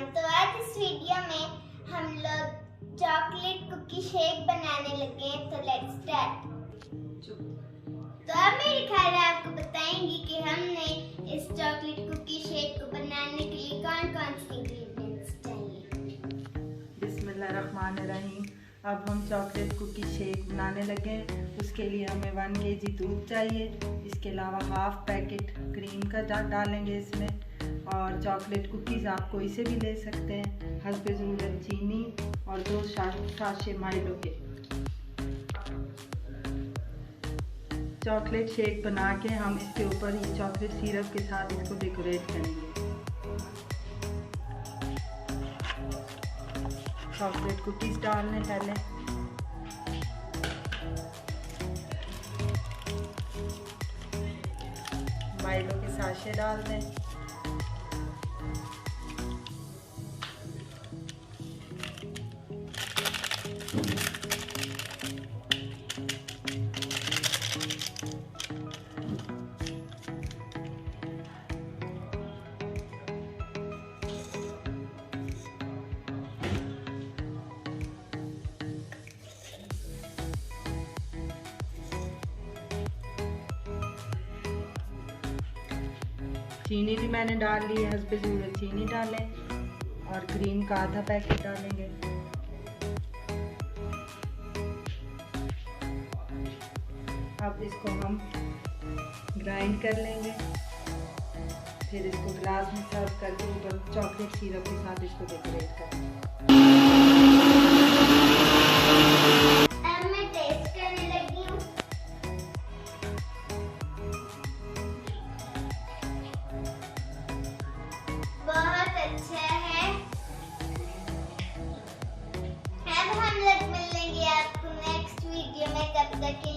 Everyone. तो आज इस वीडियो में हम लोग चॉकलेट कुकी शेक बनाने लगे हैं। तो लेट्स स्टार्ट। तो अब मेरे ख्याल है आपको बताएंगी कि हमने इस चॉकलेट कुकी शेक को बनाने के लिए कौन कौन से इंग्रेडिएंट्स चाहिए। बिस्मिल्लाहिर्रहमानिर्रहीम। अब हम चॉकलेट कुकी शेक बनाने लगे हैं। उसके लिए हमें 1 kg दूध चाहिए। इसके अलावा हाफ पैकेट क्रीम का डालेंगे इसमें, और चॉकलेट कुकीज़ आप कोई से भी ले सकते हैं। हस्बे ज़रूरत चीनी और 2 साशे माइलो के। चॉकलेट शेक बना के हम इसके ऊपर ही चॉकलेट सिरप के साथ इसको डेकोरेट करेंगे। चॉकलेट कुकीज़ डालने पहले, माइलो के साशे डाल दें, चीनी भी मैंने डाल ली है। हस्बे ज़रूरत चीनी डालें और क्रीम का आधा पैकेट डालेंगे। अब इसको हम ग्राइंड कर लेंगे, फिर इसको ग्लास में सर्व करके ऊपर चॉकलेट सिरप के साथ इसको डेकोरेट करेंगे। बहुत अच्छा है। अब हम लोग मिलेंगे आपको नेक्स्ट वीडियो में। तब तक